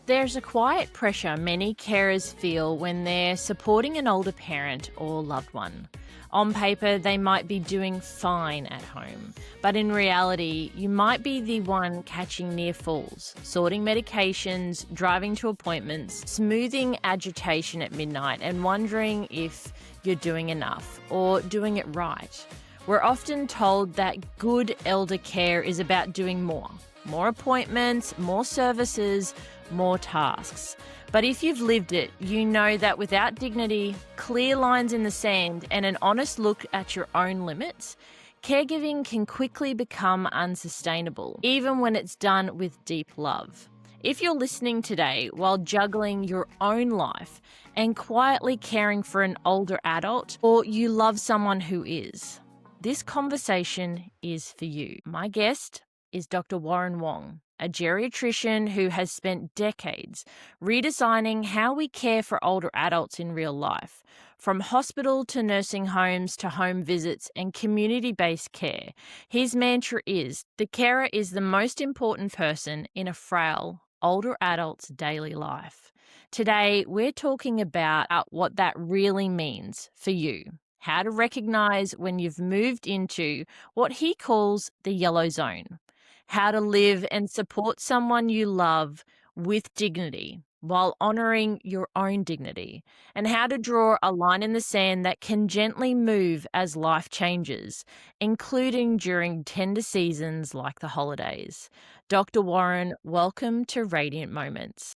There's a quiet pressure many carers feel when they're supporting an older parent or loved one. On paper, they might be doing fine at home, but in reality, you might be the one catching near falls, sorting medications, driving to appointments, smoothing agitation at midnight, and wondering if you're doing enough or doing it right. We're often told that good elder care is about doing more appointments, more services, more tasks. But if you've lived it, you know that without dignity, clear lines in the sand, and an honest look at your own limits, caregiving can quickly become unsustainable, even when it's done with deep love. If you're listening today while juggling your own life and quietly caring for an older adult, or you love someone who is, this conversation is for you. My guest is Dr. Warren Wong, a geriatrician who has spent decades redesigning how we care for older adults in real life, from hospital to nursing homes to home visits and community-based care. His mantra is, the carer is the most important person in a frail, older adult's daily life. Today, we're talking about what that really means for you. How to recognise when you've moved into what he calls the yellow zone. How to live and support someone you love with dignity while honouring your own dignity. And how to draw a line in the sand that can gently move as life changes, including during tender seasons like the holidays. Dr. Warren, welcome to Radiant Moments.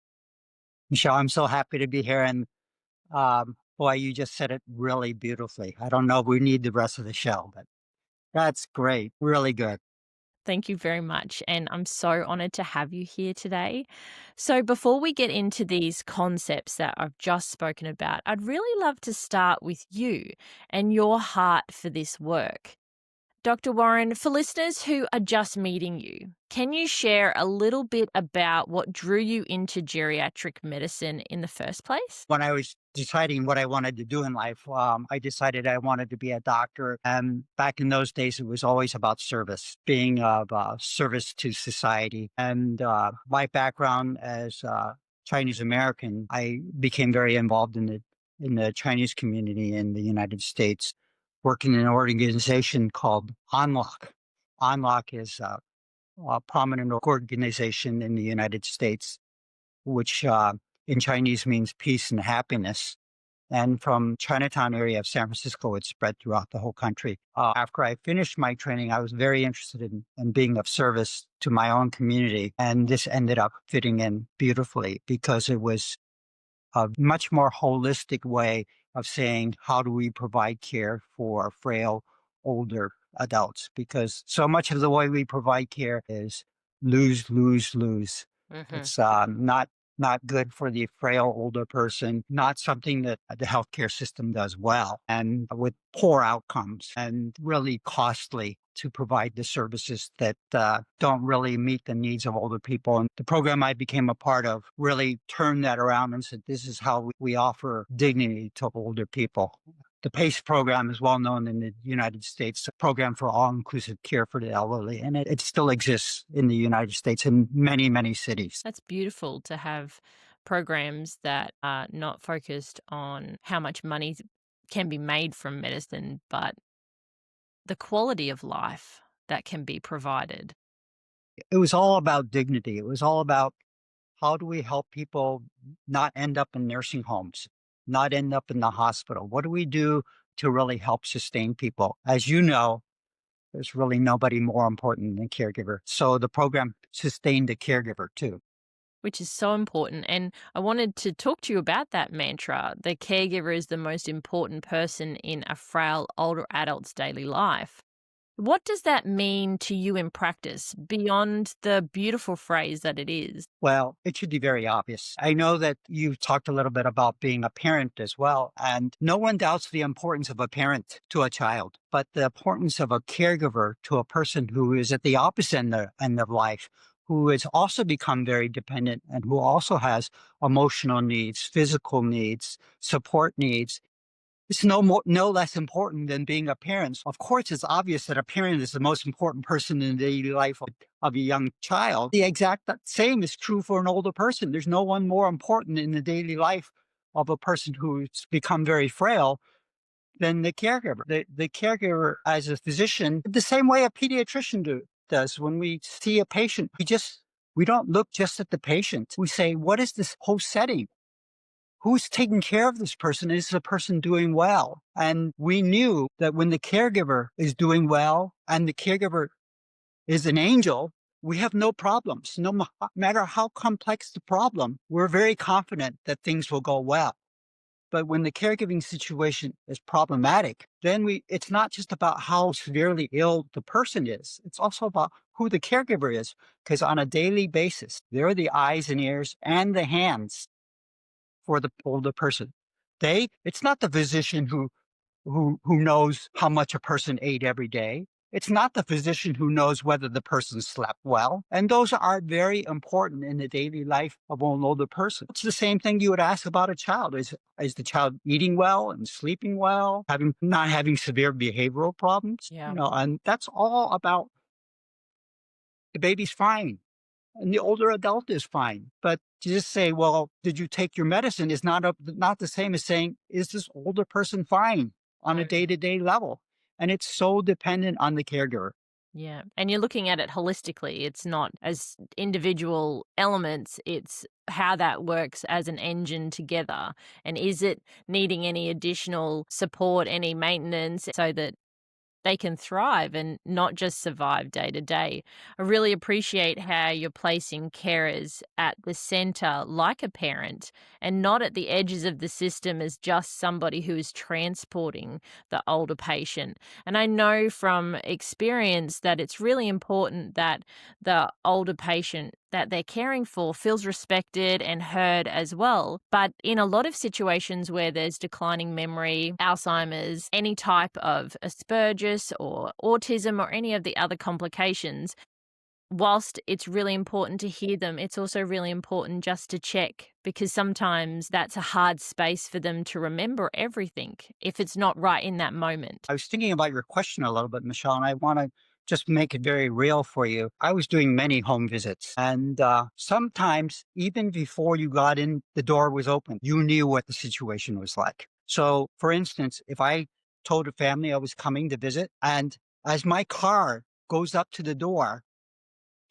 Michelle, I'm so happy to be here. And boy, you just said it really beautifully. I don't know if we need the rest of the show, but that's great. Really good. Thank you very much. And I'm so honoured to have you here today. So, before we get into these concepts that I've just spoken about, I'd really love to start with you and your heart for this work. Dr. Warren, for listeners who are just meeting you, can you share a little bit about what drew you into geriatric medicine in the first place? When I was deciding what I wanted to do in life, I decided I wanted to be a doctor. And back in those days, it was always about service, being of service to society. And my background as Chinese American, I became very involved in the Chinese community in the United States, working in an organization called Unlock. Unlock is a prominent organization in the United States, which in Chinese means peace and happiness. And from Chinatown area of San Francisco, it spread throughout the whole country. After I finished my training, I was very interested in being of service to my own community. And this ended up fitting in beautifully because it was a much more holistic way of saying, how do we provide care for frail, older adults? Because so much of the way we provide care is lose, lose, lose. Mm-hmm. It's not good for the frail older person, not something that the healthcare system does well, and with poor outcomes and really costly to provide the services that don't really meet the needs of older people. And the program I became a part of really turned that around and said, this is how we offer dignity to older people. The PACE program is well known in the United States, a program for all-inclusive care for the elderly, and it still exists in the United States in many, many cities. That's beautiful to have programs that are not focused on how much money can be made from medicine, but the quality of life that can be provided. It was all about dignity. It was all about how do we help people not end up in nursing homes, not end up in the hospital? What do we do to really help sustain people? As you know, there's really nobody more important than caregiver. So the program sustained the caregiver too. Which is so important. And I wanted to talk to you about that mantra. The caregiver is the most important person in a frail older adult's daily life. What does that mean to you in practice beyond the beautiful phrase that it is? Well, it should be very obvious. I know that you talked a little bit about being a parent as well, and no one doubts the importance of a parent to a child, but the importance of a caregiver to a person who is at the opposite end of life, who has also become very dependent and who also has emotional needs, physical needs, support needs. It's no less important than being a parent. Of course, it's obvious that a parent is the most important person in the daily life of a young child. The exact same is true for an older person. There's no one more important in the daily life of a person who's become very frail than the caregiver. The caregiver, as a physician, the same way a pediatrician does. When we see a patient, we don't look just at the patient. We say, what is this whole setting? Who's taking care of this person? Is the person doing well? And we knew that when the caregiver is doing well and the caregiver is an angel, we have no problems. No matter how complex the problem, we're very confident that things will go well. But when the caregiving situation is problematic, then it's not just about how severely ill the person is. It's also about who the caregiver is. Because on a daily basis, they're the eyes and ears and the hands for the older person. It's not the physician who knows how much a person ate every day. It's not the physician who knows whether the person slept well. And those are very important in the daily life of an older person. It's the same thing you would ask about a child. Is the child eating well and sleeping well, not having severe behavioral problems? Yeah. And that's all about the baby's fine and the older adult is fine. But to just say, well, did you take your medicine is not the same as saying, is this older person fine on a day-to-day level? And it's so dependent on the caregiver. Yeah. And you're looking at it holistically. It's not as individual elements, it's how that works as an engine together. And is it needing any additional support, any maintenance so that they can thrive and not just survive day to day. I really appreciate how you're placing carers at the center like a parent and not at the edges of the system as just somebody who is transporting the older patient. And I know from experience that it's really important that the older patient that they're caring for feels respected and heard as well. But in a lot of situations where there's declining memory, Alzheimer's, any type of Asperger's or autism or any of the other complications, whilst it's really important to hear them, it's also really important just to check because sometimes that's a hard space for them to remember everything if it's not right in that moment. I was thinking about your question a little bit, Michelle, and I want to just make it very real for you. I was doing many home visits, and sometimes even before you got in, the door was open. You knew what the situation was like. So, for instance, if I told a family I was coming to visit, and as my car goes up to the door,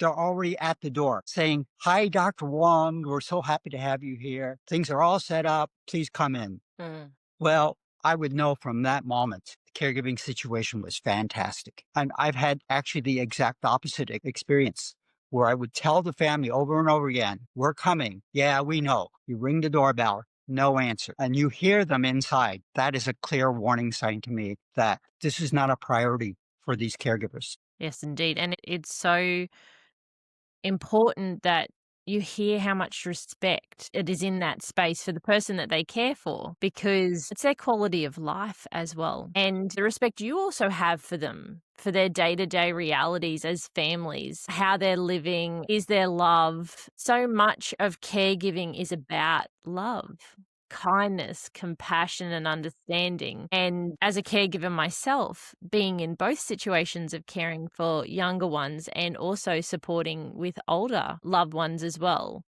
they're already at the door saying, "Hi, Dr. Wong, we're so happy to have you here. Things are all set up. Please come in." Mm. Well, I would know from that moment the caregiving situation was fantastic. And I've had actually the exact opposite experience where I would tell the family over and over again, "We're coming. Yeah, we know." You ring the doorbell, no answer. And you hear them inside. That is a clear warning sign to me that this is not a priority for these caregivers. Yes, indeed. And it's so important that you hear how much respect it is in that space for the person that they care for because it's their quality of life as well. And the respect you also have for them, for their day to day realities as families, how they're living, is there love. So much of caregiving is about love. Kindness, compassion, and understanding. And as a caregiver myself, being in both situations of caring for younger ones and also supporting with older loved ones as well,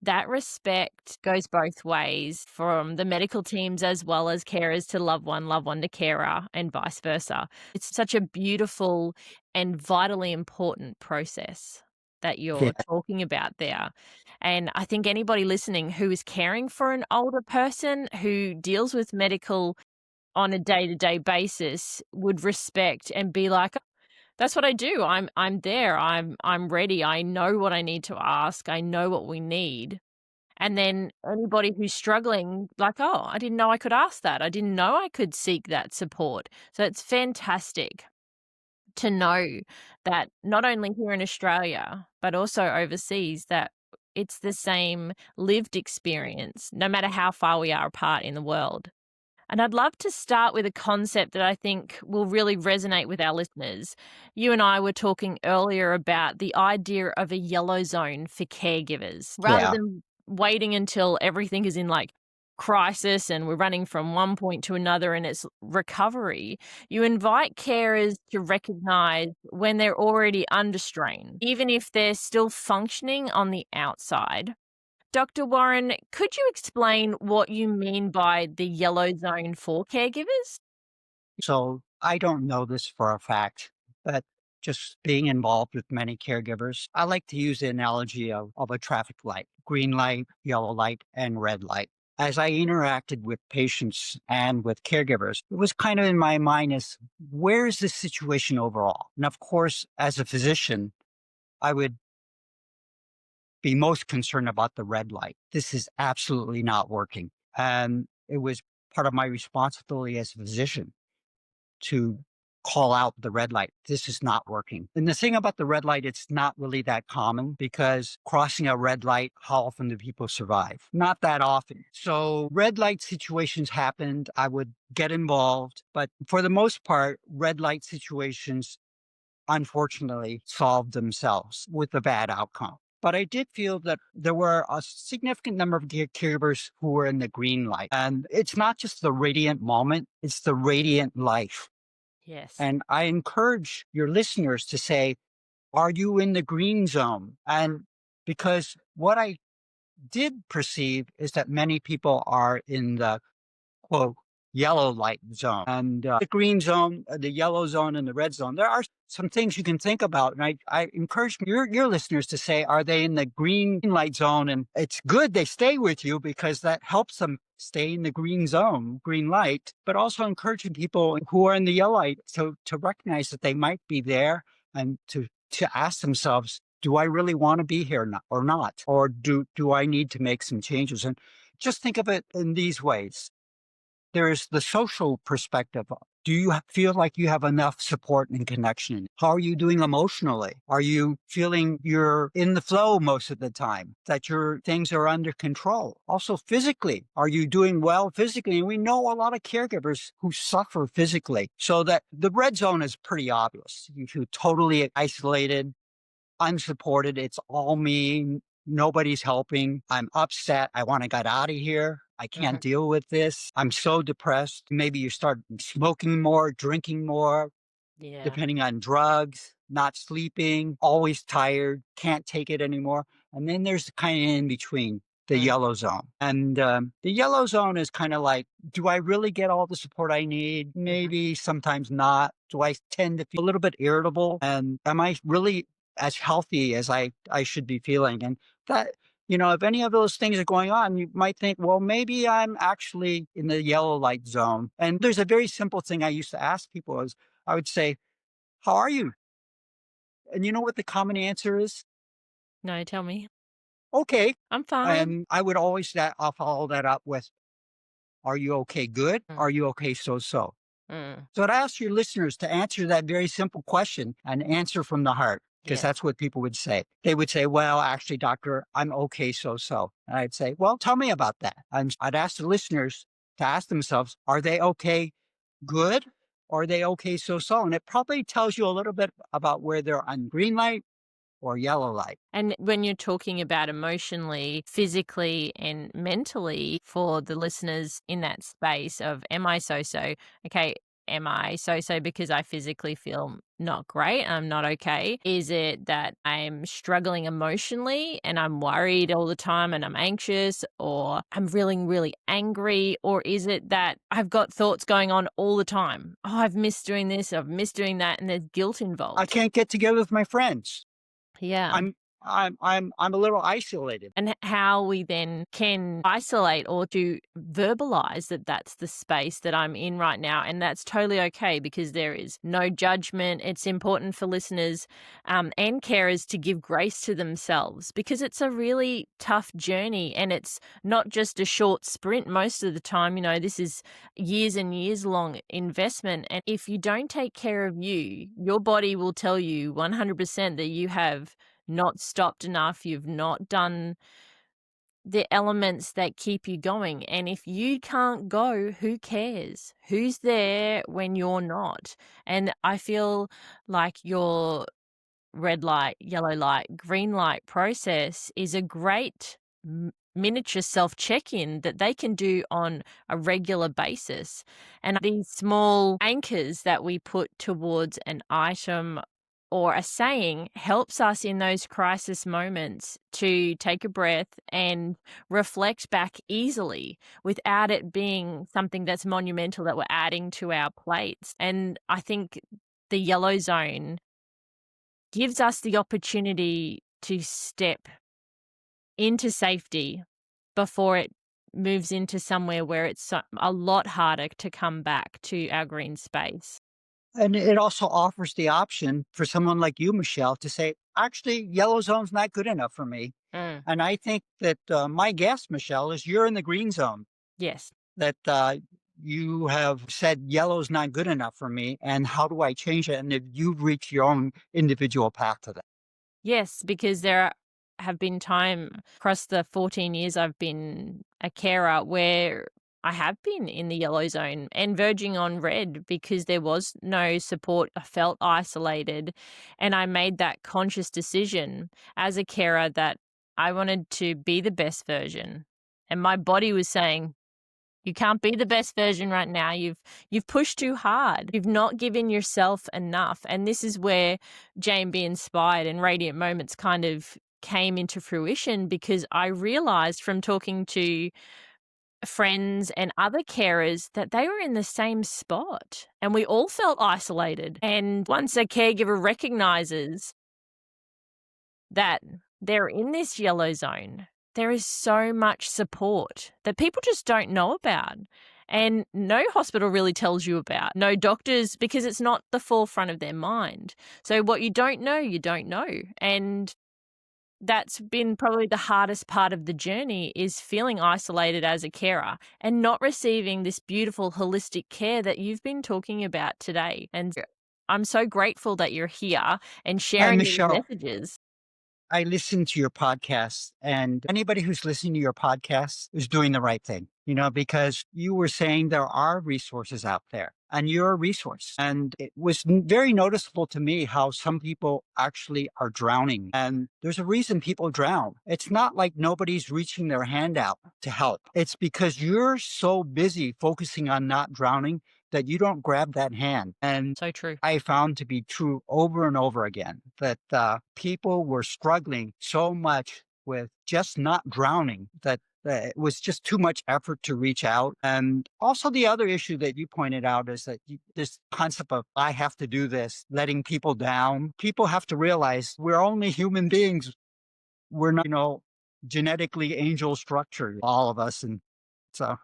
that respect goes both ways from the medical teams as well as carers to loved one to carer, and vice versa. It's such a beautiful and vitally important process that you're Yeah. talking about there. And I think anybody listening who is caring for an older person who deals with medical on a day-to-day basis would respect and be like, that's what I do. I'm there. I'm ready. I know what I need to ask. I know what we need. And then anybody who's struggling, like, oh, I didn't know I could ask that. I didn't know I could seek that support. So it's fantastic to know that not only here in Australia, but also overseas, that it's the same lived experience, no matter how far we are apart in the world. And I'd love to start with a concept that I think will really resonate with our listeners. You and I were talking earlier about the idea of a yellow zone for caregivers rather Yeah. than waiting until everything is in like crisis and we're running from one point to another and it's recovery, you invite carers to recognize when they're already under strain, even if they're still functioning on the outside. Dr. Warren, could you explain what you mean by the yellow zone for caregivers? So I don't know this for a fact, but just being involved with many caregivers, I like to use the analogy of a traffic light: green light, yellow light, and red light. As I interacted with patients and with caregivers, it was kind of in my mind as, where is this situation overall? And of course, as a physician, I would be most concerned about the red light. This is absolutely not working. And it was part of my responsibility as a physician to call out the red light. This is not working. And the thing about the red light, it's not really that common, because crossing a red light, how often do people survive? Not that often. So red light situations happened. I would get involved, but for the most part, red light situations unfortunately solved themselves with a bad outcome. But I did feel that there were a significant number of caregivers who were in the green light. And it's not just the radiant moment, it's the radiant life. Yes. And I encourage your listeners to say, are you in the green zone? And because what I did perceive is that many people are in the quote yellow light zone, and the green zone, the yellow zone, and the red zone. There are some things you can think about. And I encourage your listeners to say, are they in the green light zone? And it's good they stay with you, because that helps them stay in the green zone, green light, but also encouraging people who are in the yellow light to recognize that they might be there, and to ask themselves, do I really want to be here or not? Or do I need to make some changes? And just think of it in these ways. There's the social perspective. Do you feel like you have enough support and connection? How are you doing emotionally? Are you feeling you're in the flow most of the time, that your things are under control? Also, physically, are you doing well physically? And we know a lot of caregivers who suffer physically. So that the red zone is pretty obvious. You feel totally isolated, unsupported. It's all me. Nobody's helping. I'm upset. I want to get out of here. I can't Mhm. deal with this. I'm so depressed. Maybe you start smoking more, drinking more, Yeah. depending on drugs, not sleeping, always tired, can't take it anymore. And then there's the kind of in between, the Mm. yellow zone. And the yellow zone is kind of like, do I really get all the support I need? Mhm. Maybe, sometimes not. Do I tend to feel a little bit irritable? And am I really as healthy as I should be feeling? And that, if any of those things are going on, you might think, well, maybe I'm actually in the yellow light zone. And there's a very simple thing I used to ask people is, I would say, how are you? And you know what the common answer is? No, tell me. Okay. I'm fine. And I would always I'll follow that up with, are you okay good? Mm. Are you okay so? Mm. So I'd ask your listeners to answer that very simple question and answer from the heart, because Yes. that's what people would say. They would say, well, actually, doctor, I'm okay so. And I'd say, well, tell me about that. And I'd ask the listeners to ask themselves, are they okay good? Or are they okay so? And it probably tells you a little bit about where they're on green light or yellow light. And when you're talking about emotionally, physically, and mentally for the listeners in that space of, am I so? Okay, am I so because I physically feel not great? I'm not okay. Is it that I'm struggling emotionally and I'm worried all the time and I'm anxious, or I'm feeling really angry? Or is it that I've got thoughts going on all the time? Oh, I've missed doing this, I've missed doing that, and there's guilt I involved. can't get together with my friends. Yeah. I'm a little isolated. And how we then can isolate or to verbalize that that's the space that I'm in right now. And that's totally okay, because there is no judgment. It's important for listeners and carers to give grace to themselves, because it's a really tough journey and it's not just a short sprint most of the time. This is years and years long investment. And if you don't take care of you, your body will tell you 100% that you have not stopped enough, you've not done the elements that keep you going. And if you can't go, who cares? Who's there when you're not? And I feel like your red light, yellow light, green light process is a great miniature self check in that they can do on a regular basis. And these small anchors that we put towards an item or a saying helps us in those crisis moments to take a breath and reflect back easily without it being something that's monumental that we're adding to our plates. And I think the yellow zone gives us the opportunity to step into safety before it moves into somewhere where it's a lot harder to come back to our green space. And it also offers the option for someone like you, Michelle, to say, actually, yellow zone's not good enough for me. Mm. And I think that my guess, Michelle, is you're in the green zone, Yes. that you have said yellow's not good enough for me. And how do I change it? And if you've reached your own individual path to that. Yes, because have been time across the 14 years I've been a carer where I have been in the yellow zone and verging on red because there was no support. I felt isolated, and I made that conscious decision as a carer that I wanted to be the best version. And my body was saying, you can't be the best version right now. You've pushed too hard. You've not given yourself enough. And this is where JB Inspired and Radiant Moments kind of came into fruition, because I realized from talking to friends and other carers that they were in the same spot and we all felt isolated. And once a caregiver recognizes that they're in this yellow zone, there is so much support that people just don't know about. And no hospital really tells you about, no doctors, because it's not the forefront of their mind. So what you don't know, you don't know. And that's been probably the hardest part of the journey, is feeling isolated as a carer and not receiving this beautiful holistic care that you've been talking about today. And I'm so grateful that you're here and Hi, sharing these Michelle. messages. I listen to your podcast, and anybody who's listening to your podcast is doing the right thing, because you were saying there are resources out there and you're a resource. And it was very noticeable to me how some people actually are drowning. And there's a reason people drown. It's not like nobody's reaching their hand out to help. It's because you're so busy focusing on not drowning that you don't grab that hand. And So true. I found to be true over and over again, that people were struggling so much with just not drowning that it was just too much effort to reach out. And also, the other issue that you pointed out is that this concept of I have to do this, letting people down. People have to realize we're only human beings. We're not, genetically angel structured, all of us. And it's a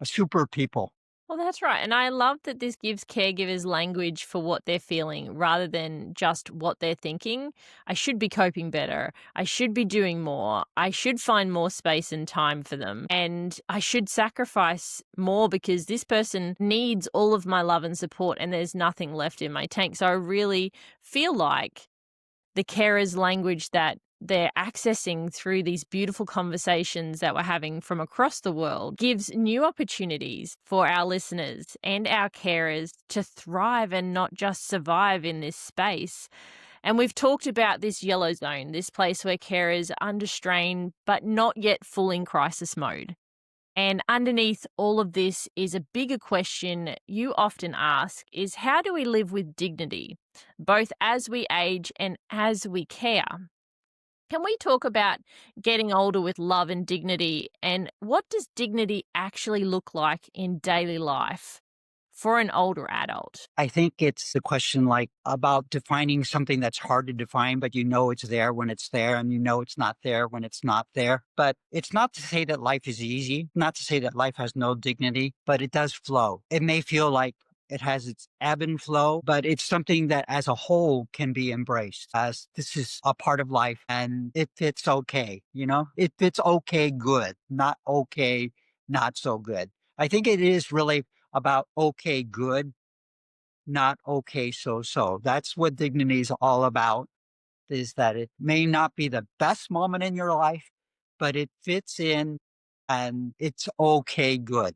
super people. Well, that's right. And I love that this gives caregivers language for what they're feeling rather than just what they're thinking. I should be coping better. I should be doing more. I should find more space and time for them. And I should sacrifice more because this person needs all of my love and support and there's nothing left in my tank. So I really feel like the carers' language that they're accessing through these beautiful conversations that we're having from across the world gives new opportunities for our listeners and our carers to thrive and not just survive in this space. And we've talked about this yellow zone, this place where carers are under strain but not yet full in crisis mode. And underneath all of this is a bigger question you often ask, is how do we live with dignity, both as we age and as we care? Can we talk about getting older with love and dignity, and what does dignity actually look like in daily life for an older adult? I think it's the question like about defining something that's hard to define, but it's there when it's there, and it's not there when it's not there. But it's not to say that life is easy, not to say that life has no dignity, but it does flow. It may feel like it has its ebb and flow, but it's something that as a whole can be embraced as this is a part of life and it fits okay. It fits okay, good, not okay, not so good. I think it is really about okay, good, not okay, so so. That's what dignity is all about, is that it may not be the best moment in your life, but it fits in and it's okay, good.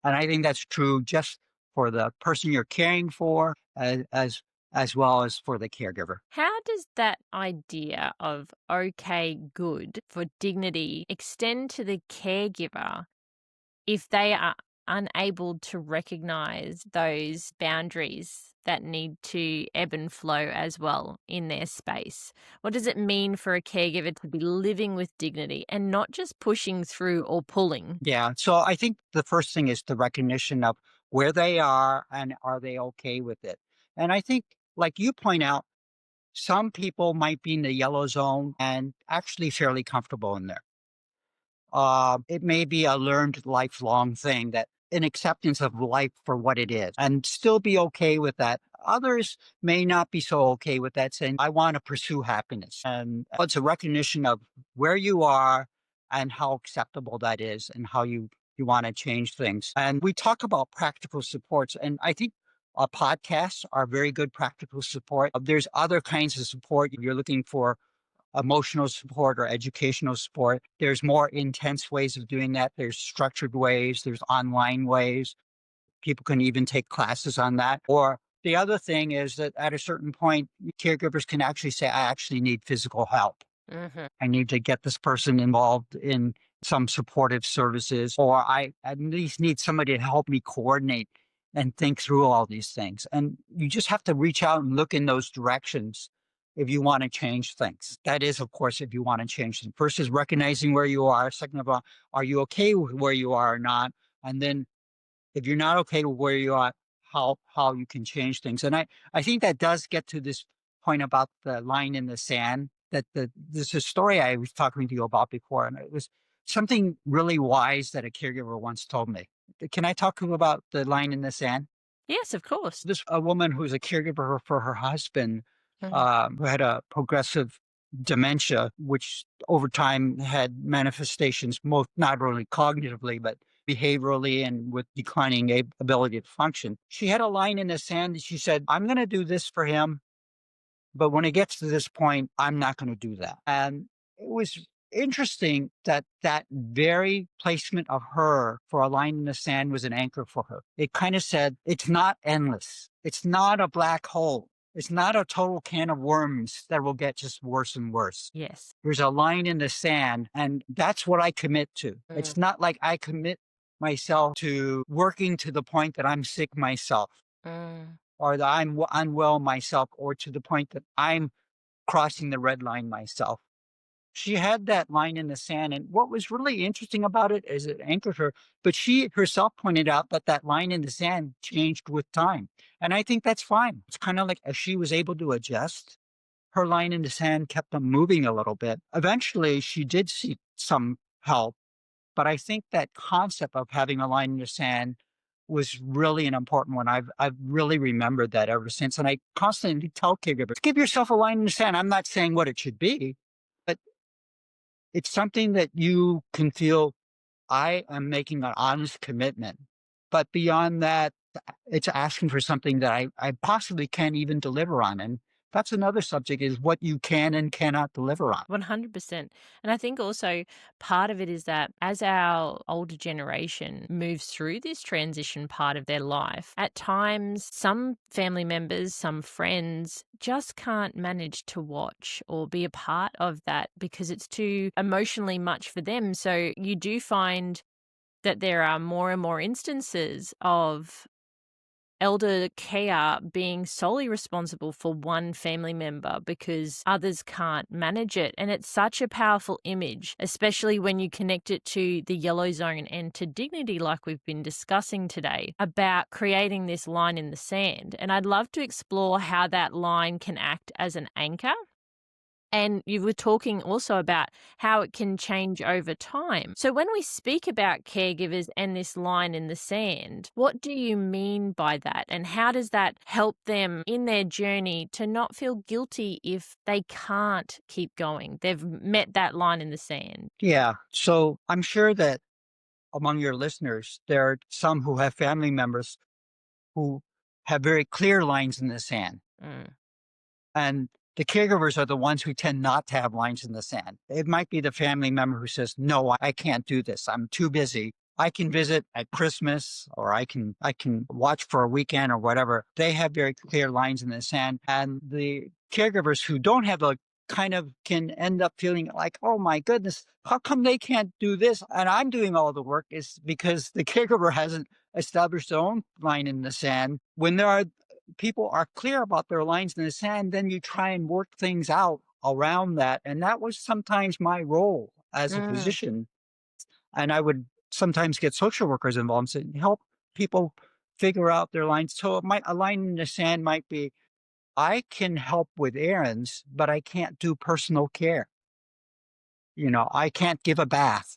And I think that's true just for the person you're caring for, as as well as for the caregiver. How does that idea of okay, good for dignity extend to the caregiver if they are unable to recognize those boundaries that need to ebb and flow as well in their space? What does it mean for a caregiver to be living with dignity and not just pushing through or pulling? Yeah. So I think the first thing is the recognition of where they are and are they okay with it. And I think, like you point out, some people might be in the yellow zone and actually fairly comfortable in there. It may be a learned lifelong thing, that an acceptance of life for what it is and still be okay with that. Others may not be so okay with that, saying, I want to pursue happiness. And it's a recognition of where you are and how acceptable that is and how you want to change things. And we talk about practical supports. And I think podcasts are very good practical support. There's other kinds of support. If you're looking for emotional support or educational support, there's more intense ways of doing that. There's structured ways, there's online ways. People can even take classes on that. Or the other thing is that at a certain point, caregivers can actually say, I actually need physical help. Hmm. I need to get this person involved in some supportive services, or I at least need somebody to help me coordinate and think through all these things. And you just have to reach out and look in those directions if you want to change things. That is, of course, if you want to change them. First is recognizing where you are. Second of all, are you okay with where you are or not? And then if you're not okay with where you are, how you can change things. And I think that does get to this point about the line in the sand. That there's a story I was talking to you about before, and it was something really wise that a caregiver once told me. Can I talk to you about the line in the sand? Yes, of course. This a woman who's a caregiver for her husband, Mhm. who had a progressive dementia, which over time had manifestations, most not only cognitively but behaviorally and with declining ability to function. She had a line in the sand. She said, "I'm going to do this for him, but when it gets to this point, I'm not going to do that." And it was interesting that that very placement of her for a line in the sand was an anchor for her. It kind of said, it's not endless. It's not a black hole. It's not a total can of worms that will get just worse and worse. Yes. There's a line in the sand, and that's what I commit to. Mm, It's not like I commit myself to working to the point that I'm sick myself, mm. or that I'm unwell myself, or to the point that I'm crossing the red line myself. She had that line in the sand, and what was really interesting about it is it anchored her, but she herself pointed out that that line in the sand changed with time, and I think that's fine. It's kinda like as she was able to adjust, her line in the sand kept on moving a little bit. Eventually, she did seek some help, but I think that concept of having a line in the sand was really an important one. I've really remembered that ever since, and I constantly tell caregivers, "Give yourself a line in the sand." I'm not saying what it should be, but it's something that you can feel, I am making an honest commitment. But beyond that, it's asking for something that I possibly can't even deliver on. And that's another subject, is what you can and cannot deliver on. 100%. And I think also part of it is that as our older generation moves through this transition part of their life, at times some family members, some friends just can't manage to watch or be a part of that because it's too emotionally much for them. So you do find that there are more and more instances of elder care being solely responsible for one family member because others can't manage it. And it's such a powerful image, especially when you connect it to the yellow zone and to dignity, like we've been discussing today, about creating this line in the sand. And I'd love to explore how that line can act as an anchor. And you were talking also about how it can change over time. So, when we speak about caregivers and this line in the sand, what do you mean by that? And how does that help them in their journey to not feel guilty if they can't keep going? They've met that line in the sand. Yeah. So I'm sure that among your listeners, there are some who have family members who have very clear lines in the sand. Mm, And the caregivers are the ones who tend not to have lines in the sand. It might be the family member who says, "No, I can't do this. I'm too busy." I can visit at Christmas, or I can watch for a weekend or whatever. They have very clear lines in the sand. And the caregivers who don't have a kind of can end up feeling like, oh my goodness, how come they can't do this? And I'm doing all the work is because the caregiver hasn't established their own line in the sand. When there are people are clear about their lines in the sand, then you try and work things out around that. And that was sometimes my role as a Mm, physician. And I would sometimes get social workers involved and help people figure out their lines. So a line in the sand might be, I can help with errands, but I can't do personal care. I can't give a bath,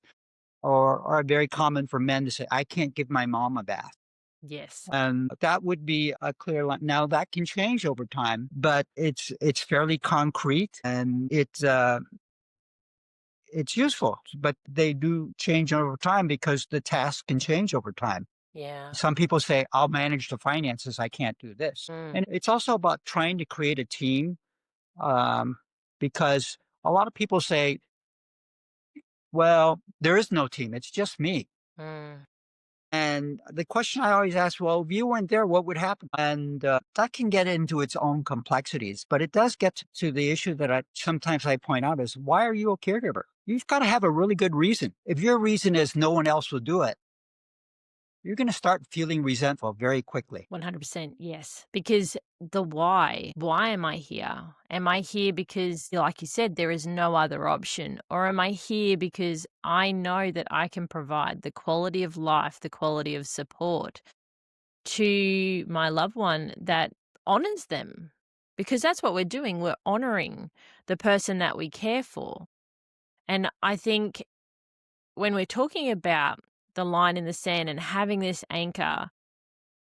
or very common for men to say, I can't give my mom a bath. yes. And that would be a clear line. Now that can change over time, but it's fairly concrete, and it's useful. But they do change over time because the task can change over time. Yeah. Some people say, I'll manage the finances, I can't do this. Mm, And it's also about trying to create a team, um, because a lot of people say, well, there is no team, it's just me. mm. And the question I always ask, well, if you weren't there, what would happen? And that can get into its own complexities, but it does get to the issue that sometimes I point out is, why are you a caregiver? You've got to have a really good reason. If your reason is no one else will do it, you're going to start feeling resentful very quickly. 100% yes. Because the why am I here? Am I here because, like you said, there is no other option? Or am I here because I know that I can provide the quality of life, the quality of support to my loved one that honors them? Because that's what we're doing. We're honoring the person that we care for. And I think when we're talking about the line in the sand and having this anchor,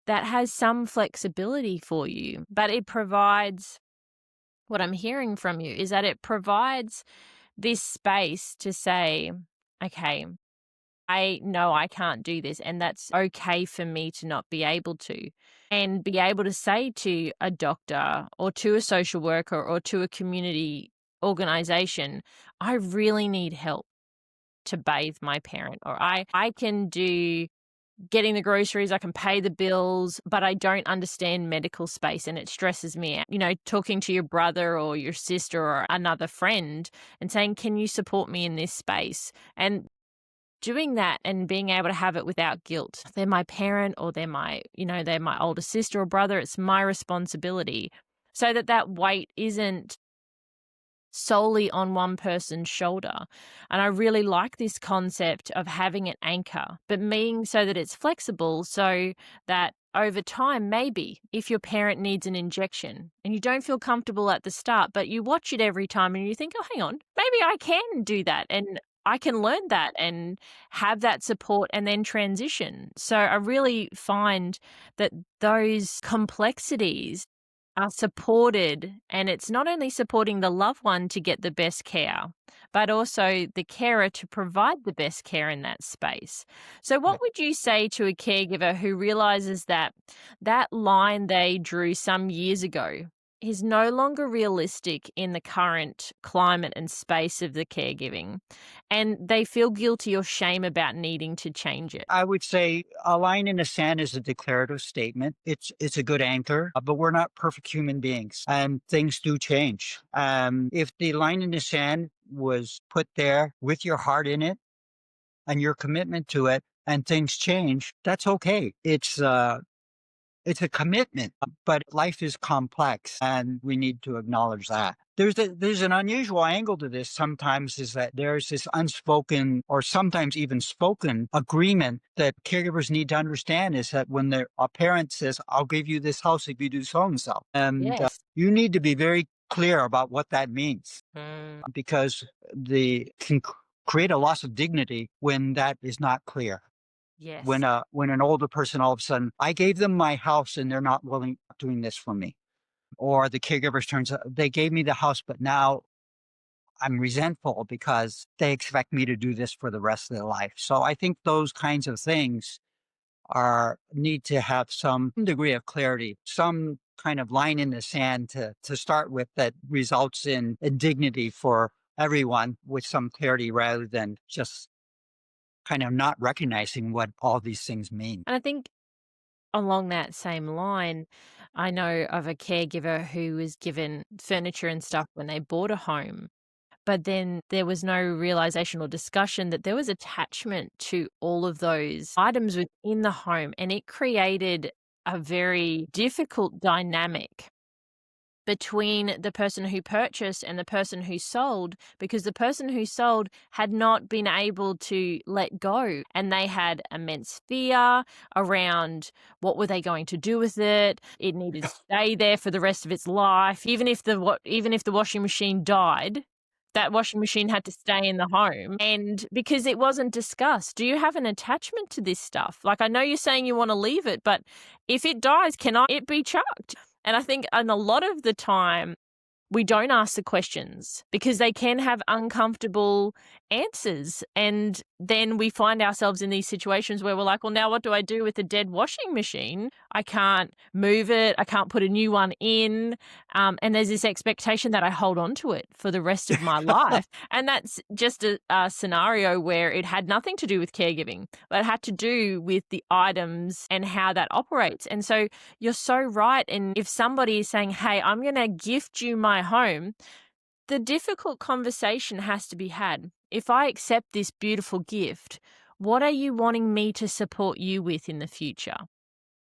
that has some flexibility for you, but it provides what I'm hearing from you is that it provides this space to say, okay, I know I can't do this, and that's okay for me to not be able to. And be able to say to a doctor or to a social worker or to a community organization, I really need help to bathe my parent, or I can do getting the groceries, I can pay the bills, but I don't understand medical space and it stresses me out. Talking to your brother or your sister or another friend and saying, can you support me in this space? And doing that and being able to have it without guilt. They're my parent, or they're my older sister or brother. It's my responsibility, so that weight isn't solely on one person's shoulder. And I really like this concept of having an anchor, but being so that it's flexible, so that over time, maybe if your parent needs an injection and you don't feel comfortable at the start, but you watch it every time and you think, oh, hang on, maybe I can do that. And I can learn that and have that support and then transition. So I really find that those complexities are supported, and it's not only supporting the loved one to get the best care, but also the carer to provide the best care in that space. So what would you say to a caregiver who realizes that that line they drew some years ago is no longer realistic in the current climate and space of the caregiving, and they feel guilty or shame about needing to change it? I would say a line in the sand is a declarative statement. It's a good anchor, but we're not perfect human beings, and things do change. If the line in the sand was put there with your heart in it and your commitment to it, and things change, that's okay. It's a commitment, but life is complex, and we need to acknowledge that. There's an unusual angle to this sometimes, is that there's this unspoken or sometimes even spoken agreement that caregivers need to understand, is that when a parent says, I'll give you this house if you do so and so. And Yes. you need to be very clear about what that means, Mm, because the can create a loss of dignity when that is not clear. yes. When an older person all of a sudden, I gave them my house and they're not doing this for me. Or the caregivers turns out, they gave me the house, but now I'm resentful because they expect me to do this for the rest of their life. So I think those kinds of things need to have some degree of clarity, some kind of line in the sand to start with, that results in dignity for everyone, with some clarity rather than just kind of not recognizing what all these things mean. And I think along that same line, I know of a caregiver who was given furniture and stuff when they bought a home, but then there was no realization or discussion that there was attachment to all of those items within the home, and it created a very difficult dynamic between the person who purchased and the person who sold, because the person who sold had not been able to let go, and they had immense fear around what were they going to do with it. It needed to stay there for the rest of its life. Even if the washing machine died, that washing machine had to stay in the home, and because it wasn't discussed. Do you have an attachment to this stuff? Like, I know you're saying you want to leave it, but if it dies, it be chucked? And I think and a lot of the time, we don't ask the questions because they can have uncomfortable answers. And then we find ourselves in these situations where we're like, well, now what do I do with a dead washing machine? I can't move it. I can't put a new one in. And there's this expectation that I hold on to it for the rest of my life. And that's just a scenario where it had nothing to do with caregiving, but it had to do with the items and how that operates. And so you're so right. And if somebody is saying, hey, I'm going to gift you my home, the difficult conversation has to be had. If I accept this beautiful gift, what are you wanting me to support you with in the future?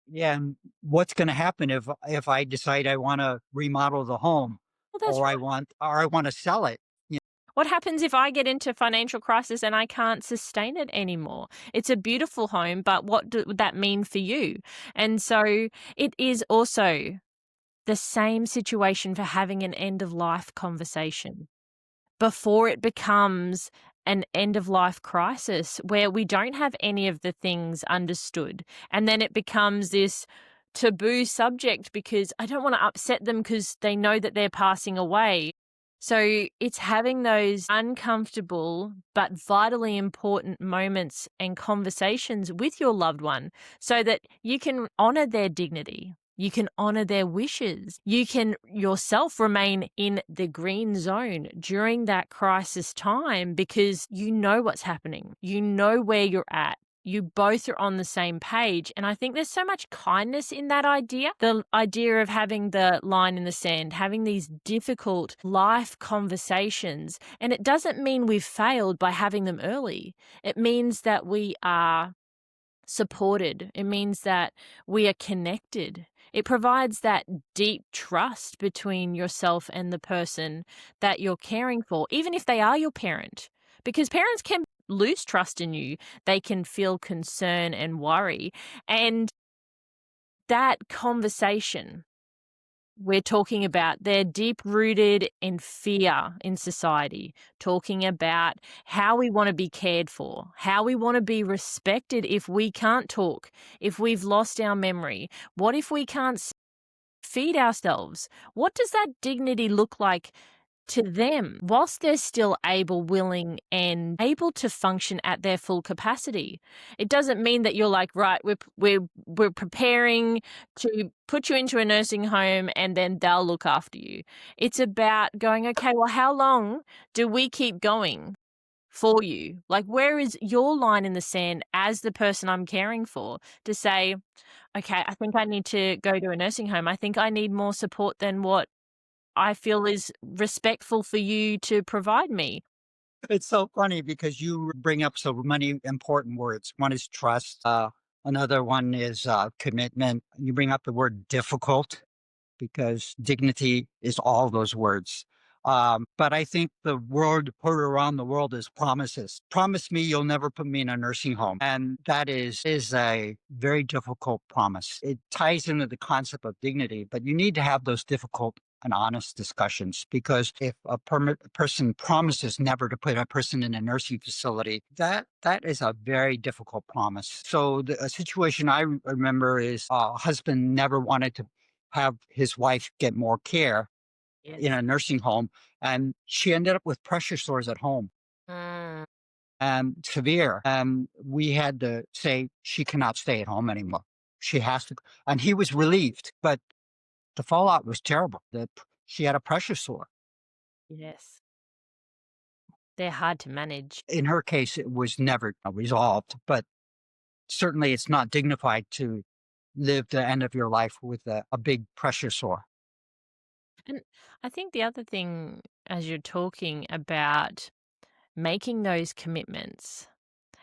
Yeah, and what's gonna happen if I decide I wanna remodel the home Well, that's right. or I wanna sell it? You What happens if I get into financial crisis and I can't sustain it anymore? It's a beautiful home, but would that mean for you? And so it is also the same situation for having an end of life conversation before it becomes an end of life crisis where we don't have any of the things understood. And then it becomes this taboo subject because I don't want to upset them because they know that they're passing away. So it's having those uncomfortable but vitally important moments and conversations with your loved one so that you can honor their dignity. You can honor their wishes. You can yourself remain in the green zone during that crisis time because you know what's happening. You know where you're at. You both are on the same page. And I think there's so much kindness in that idea. The idea of having the line in the sand, having these difficult life conversations. And it doesn't mean we've failed by having them early. It means that we are supported. It means that we are connected. It provides that deep trust between yourself and the person that you're caring for, even if they are your parent. Because parents can lose trust in you, they can feel concern and worry. And that conversation we're talking about, they're deep rooted in fear in society, talking about how we want to be cared for, how we want to be respected if we can't talk, if we've lost our memory. What if we can't feed ourselves? What does that dignity look like to them whilst they're still able, willing, and able to function at their full capacity? It doesn't mean that you're like, right, we're preparing to put you into a nursing home and then they'll look after you. It's about going, okay, well, how long do we keep going for you? Like, where is your line in the sand as the person I'm caring for to say, okay, I think I need to go to a nursing home. I think I need more support than what I feel is respectful for you to provide me. It's so funny because you bring up so many important words. One is trust, another one is, commitment. You bring up the word difficult, because dignity is all those words. But I think the word heard around the world is promises. Promise me you'll never put me in a nursing home. And that is a very difficult promise. It ties into the concept of dignity, but you need to have those difficult and honest discussions, because if a person promises never to put a person in a nursing facility, that is a very difficult promise. So a situation I remember is a husband never wanted to have his wife get more care in Yes. a nursing home, and she ended up with pressure sores at home Mm, and severe. And we had to say she cannot stay at home anymore. She has to, and he was relieved, but the fallout was terrible. That she had a pressure sore. yes. They're hard to manage. In her case, it was never resolved, but certainly it's not dignified to live the end of your life with a big pressure sore. And I think the other thing, as you're talking about making those commitments,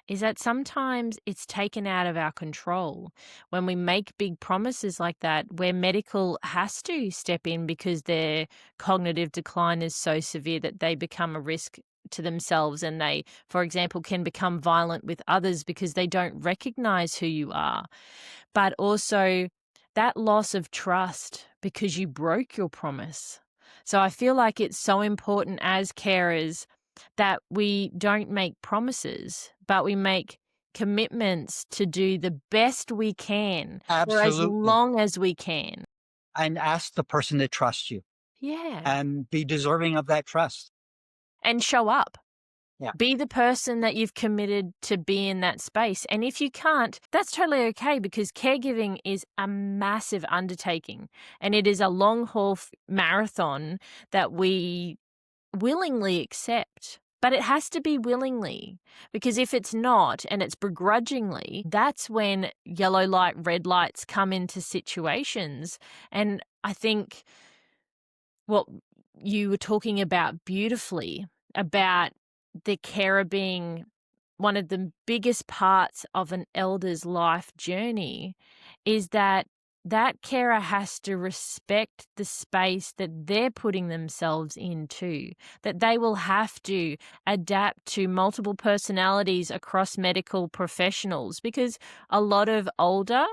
is that sometimes it's taken out of our control when we make big promises like that, where medical has to step in because their cognitive decline is so severe that they become a risk to themselves, and they, for example, can become violent with others because they don't recognize who you are. But also that loss of trust because you broke your promise. So I feel like it's so important as carers that we don't make promises, but we make commitments to do the best we can for as Absolutely. long as we can. And ask the person to trust you Yeah. and be deserving of that trust. And show up. Yeah, Be the person that you've committed to be in that space. And if you can't, that's totally okay, because caregiving is a massive undertaking and it is a long haul marathon that we willingly accept. But it has to be willingly, because if it's not and it's begrudgingly, that's when yellow light, red lights come into situations. And I think what you were talking about beautifully about the carer being one of the biggest parts of an elder's life journey is that that carer has to respect the space that they're putting themselves into, that they will have to adapt to multiple personalities across medical professionals, because a lot of older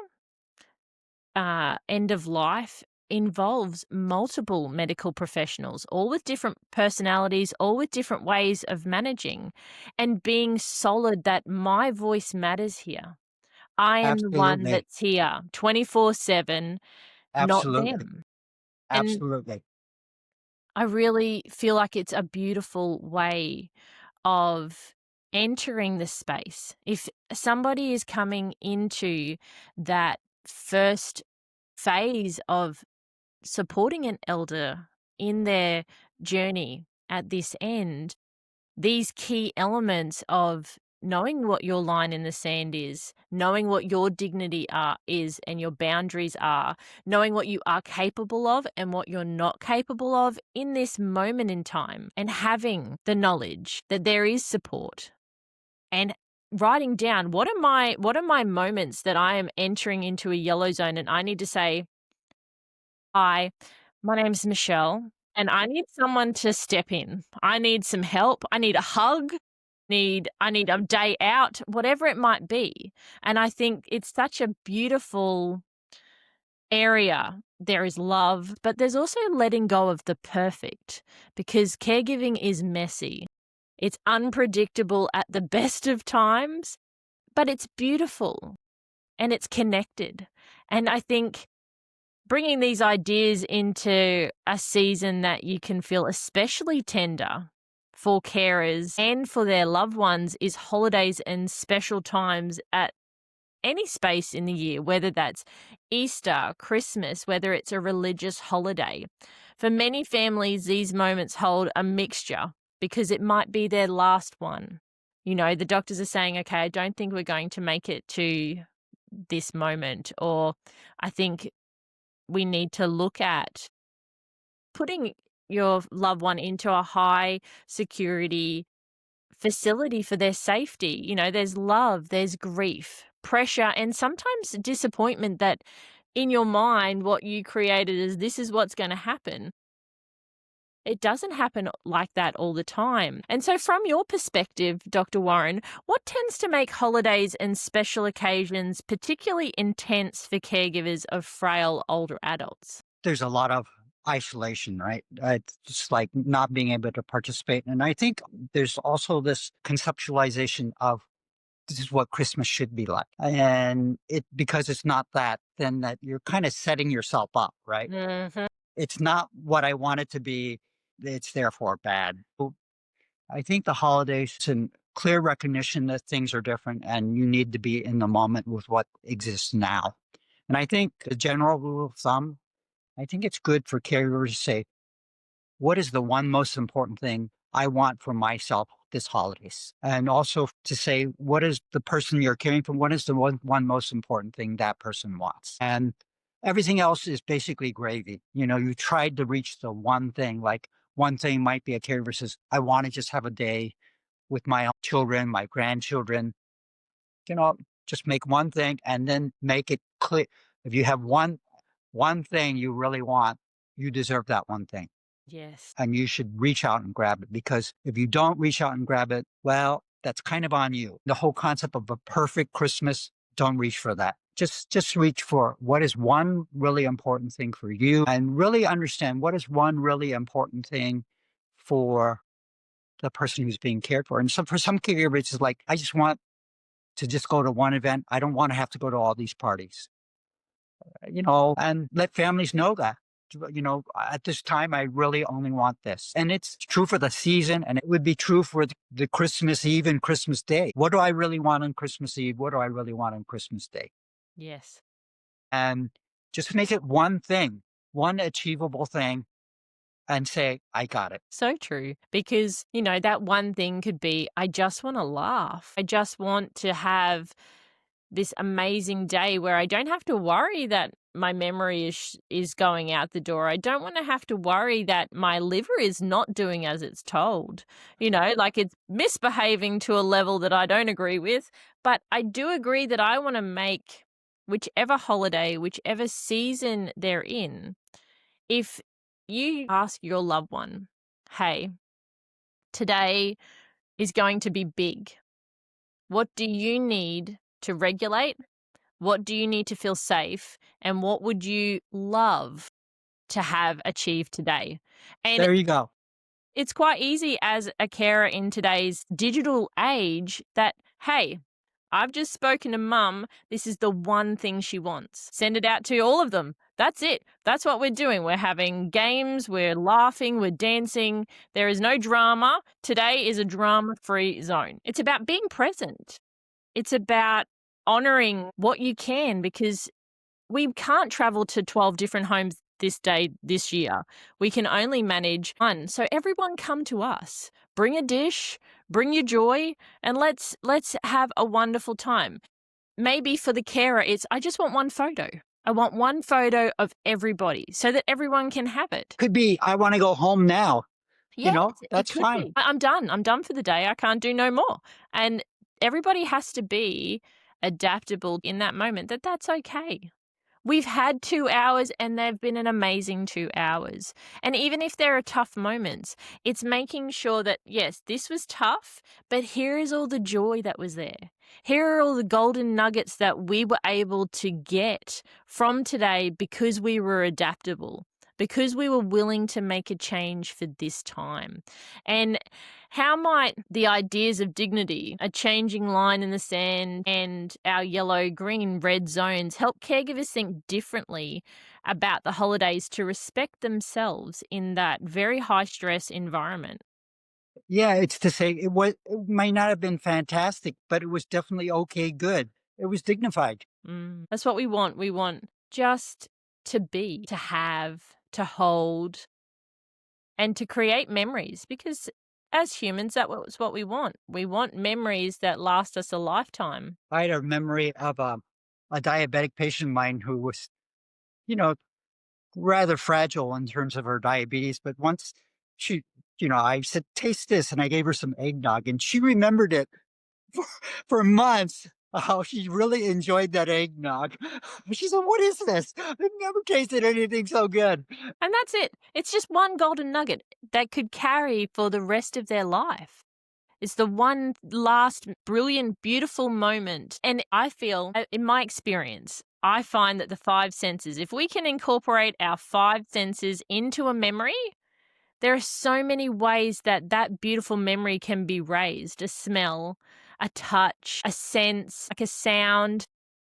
end of life involves multiple medical professionals, all with different personalities, all with different ways of managing, and being solid that my voice matters here. I am the one absolutely. that's here 24/7, not Absolutely. them. And Absolutely. I really feel like it's a beautiful way of entering the space. If somebody is coming into that first phase of supporting an elder in their journey at this end, these key elements of knowing what your line in the sand is, knowing what your dignity is and your boundaries are, knowing what you are capable of and what you're not capable of in this moment in time, and having the knowledge that there is support, and writing down what are my moments that I am entering into a yellow zone and I need to say, "Hi, my name's Michelle, and I need someone to step in. I need some help. I need a hug. I need a day out," whatever it might be. And I think it's such a beautiful area. There is love, but there's also letting go of the perfect, because caregiving is messy. It's unpredictable at the best of times, but it's beautiful and it's connected. And I think bringing these ideas into a season that you can feel especially tender for carers and for their loved ones is holidays and special times at any space in the year, whether that's Easter, Christmas, whether it's a religious holiday. For many families, these moments hold a mixture because it might be their last one. The doctors are saying, okay, I don't think we're going to make it to this moment, or I think we need to look at putting your loved one into a high security facility for their safety. There's love, there's grief, pressure, and sometimes disappointment that in your mind, what you created is this is what's going to happen. It doesn't happen like that all the time. And so, from your perspective, Dr. Warren, what tends to make holidays and special occasions particularly intense for caregivers of frail older adults? There's a lot of isolation, right? It's just like not being able to participate. And I think there's also this conceptualization of this is what Christmas should be like. And because it's not that, then that you're kind of setting yourself up, right? Mhm. It's not what I want it to be. It's therefore bad. I think the holidays and clear recognition that things are different and you need to be in the moment with what exists now. And I think the general rule of thumb, I think it's good for caregivers to say, what is the one most important thing I want for myself this holidays. And also to say, what is the person you're caring for? What is the one most important thing that person wants? And everything else is basically gravy. You tried to reach the one thing, like one thing might be a caregiver says, I want to just have a day with my children, my grandchildren, you know, just make one thing and then make it clear. If you have one thing you really want, you deserve that one thing. Yes. And you should reach out and grab it, because if you don't reach out and grab it, well, that's kind of on you. The whole concept of a perfect Christmas, don't reach for that. Just reach for what is one really important thing for you, and really understand what is one really important thing for the person who's being cared for. And so for some caregivers, it's like, I just want to just go to one event. I don't want to have to go to all these parties, and let families know that, at this time, I really only want this. And it's true for the season, and it would be true for the Christmas Eve and Christmas Day. What do I really want on Christmas Eve? What do I really want on Christmas Day? Yes. And just make it one thing, one achievable thing, and say, I got it. So true. Because, that one thing could be, I just want to laugh. I just want to have this amazing day where I don't have to worry that my memory is going out the door. I don't want to have to worry that my liver is not doing as it's told. Like it's misbehaving to a level that I don't agree with. But I do agree that I want to make whichever holiday, whichever season they're in, if you ask your loved one, hey, today is going to be big. What do you need to regulate? What do you need to feel safe? And what would you love to have achieved today? And There you go. it's quite easy as a carer in today's digital age that, hey, I've just spoken to mum. This is the one thing she wants. Send it out to all of them. That's it. That's what we're doing. We're having games. We're laughing. We're dancing. There is no drama. Today is a drama-free zone. It's about being present. It's about honoring what you can, because we can't travel to 12 different homes this year. We can only manage one. So everyone come to us. Bring a dish, bring your joy, and let's have a wonderful time. Maybe for the carer, it's, I just want one photo. I want one photo of everybody so that everyone can have it. Could be, I want to go home now. Yes, it That's could fine. be. I'm done. I'm done for the day. I can't do no more. And everybody has to be adaptable in that moment, that's okay. We've had 2 hours and they've been an amazing 2 hours. And even if there are tough moments, it's making sure that, yes, this was tough, but here is all the joy that was there. Here are all the golden nuggets that we were able to get from today because we were adaptable, because we were willing to make a change for this time. And how might the ideas of dignity, a changing line in the sand, and our yellow, green, red zones help caregivers think differently about the holidays to respect themselves in that very high stress environment? Yeah, it's to say it might not have been fantastic, but it was definitely okay, good. It was dignified. That's what we want. We want just to be, to have, to hold, and to create memories, because as humans, that's what we want. We want memories that last us a lifetime. I had a memory of a diabetic patient of mine who was, you know, rather fragile in terms of her diabetes. But once she, I said, taste this. And I gave her some eggnog, and she remembered it for, for months. How she really enjoyed that eggnog. She said, what is this? I've never tasted anything so good. And that's it. It's just one golden nugget that could carry for the rest of their life. It's the one last brilliant, beautiful moment. And I feel, in my experience, I find that the 5 senses, if we can incorporate our 5 senses into a memory, there are so many ways that that beautiful memory can be raised. A smell, a touch, a sense, like a sound.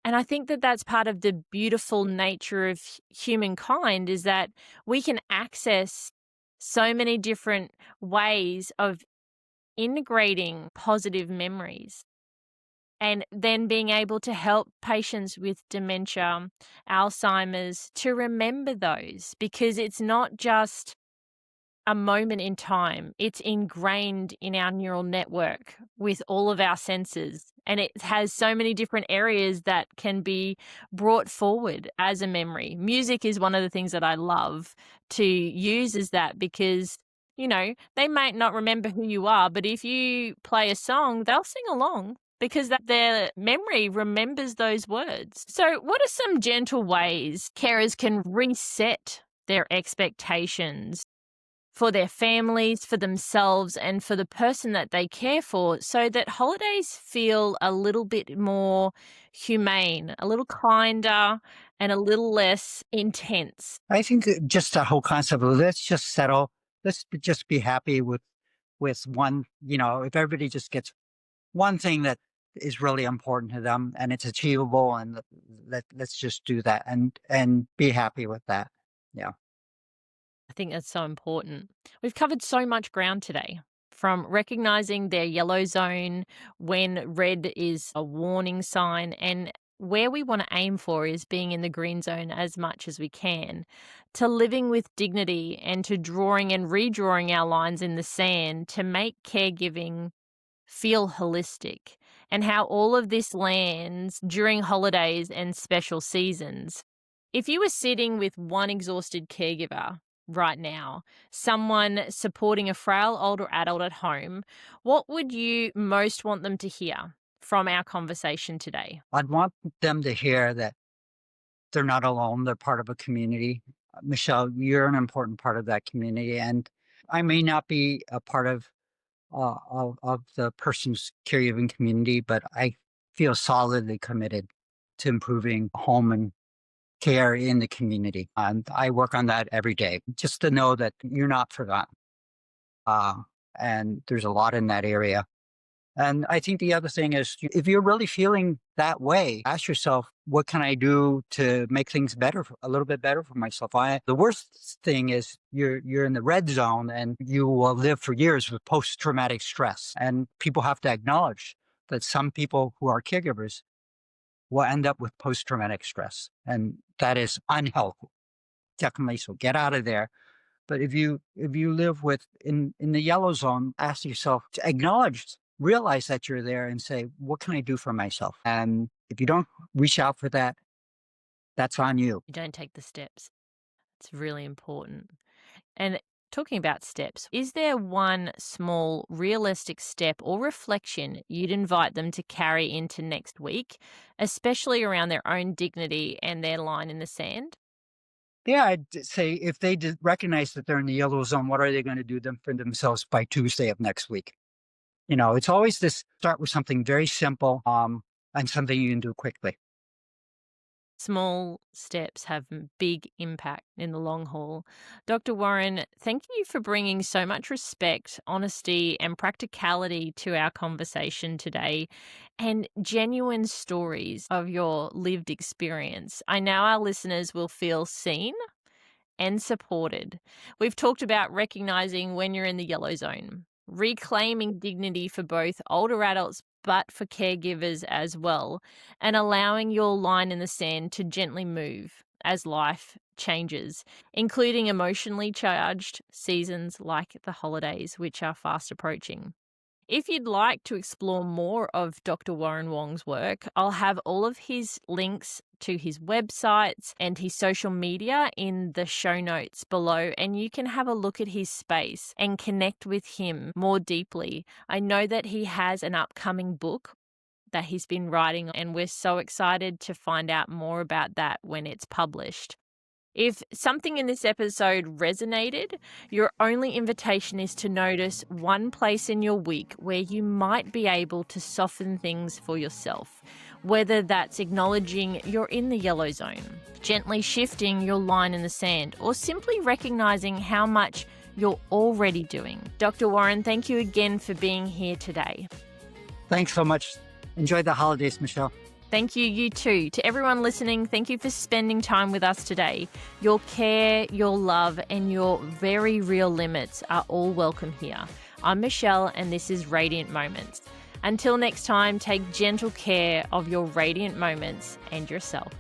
And I think that that's part of the beautiful nature of humankind, is that we can access so many different ways of integrating positive memories and then being able to help patients with dementia, Alzheimer's, to remember those, because it's not just a moment in time. It's ingrained in our neural network with all of our senses. And it has so many different areas that can be brought forward as a memory. Music is one of the things that I love to use as that because, they might not remember who you are, but if you play a song, they'll sing along because their memory remembers those words. So, what are some gentle ways carers can reset their expectations for their families, for themselves, and for the person that they care for so that holidays feel a little bit more humane, a little kinder, and a little less intense? I think just the whole concept of let's just settle, just be happy with one, if everybody just gets one thing that is really important to them and it's achievable, and let's just do that and be happy with that. Yeah. I think that's so important. We've covered so much ground today, from recognizing their yellow zone when red is a warning sign, and where we want to aim for is being in the green zone as much as we can, to living with dignity and to drawing and redrawing our lines in the sand to make caregiving feel holistic, and how all of this lands during holidays and special seasons. If you were sitting with one exhausted caregiver right now, someone supporting a frail older adult at home, what would you most want them to hear from our conversation today? I'd want them to hear that they're not alone. They're part of a community. Michelle, you're an important part of that community. And I may not be a part of the person's caregiving community, but I feel solidly committed to improving home and care in the community. And I work on that every day, just to know that you're not forgotten. Uh, and there's a lot in that area. And I think the other thing is, if you're really feeling that way, ask yourself, what can I do to make things better, a little bit better for myself? The worst thing is you're in the red zone and you will live for years with post-traumatic stress. And people have to acknowledge that some people who are caregivers will end up with post-traumatic stress. And that is unhealthy, definitely. So get out of there. But if you live in the yellow zone, ask yourself to realize that you're there and say, what can I do for myself? And if you don't reach out for that, that's on you. You don't take the steps. It's really important. And talking about steps, is there one small, realistic step or reflection you'd invite them to carry into next week, especially around their own dignity and their line in the sand? Yeah, I'd say if they recognize that they're in the yellow zone, what are they going to do for themselves by Tuesday of next week? It's always this: start with something very simple, and something you can do quickly. Small steps have big impact in the long haul. Dr. Warren, thank you for bringing so much respect, honesty, and practicality to our conversation today, and genuine stories of your lived experience. I know our listeners will feel seen and supported. We've talked about recognizing when you're in the yellow zone, reclaiming dignity for both older adults but for caregivers as well, and allowing your line in the sand to gently move as life changes, including emotionally charged seasons like the holidays, which are fast approaching. If you'd like to explore more of Dr. Warren Wong's work, I'll have all of his links to his websites and his social media in the show notes below, and you can have a look at his space and connect with him more deeply. I know that he has an upcoming book that he's been writing, and we're so excited to find out more about that when it's published. If something in this episode resonated, your only invitation is to notice one place in your week where you might be able to soften things for yourself, whether that's acknowledging you're in the yellow zone, gently shifting your line in the sand, or simply recognizing how much you're already doing. Dr. Warren, thank you again for being here today. Thanks so much. Enjoy the holidays, Michelle. Thank you, you too. To everyone listening, thank you for spending time with us today. Your care, your love, and your very real limits are all welcome here. I'm Michelle, and this is Radiant Moments. Until next time, take gentle care of your radiant moments and yourself.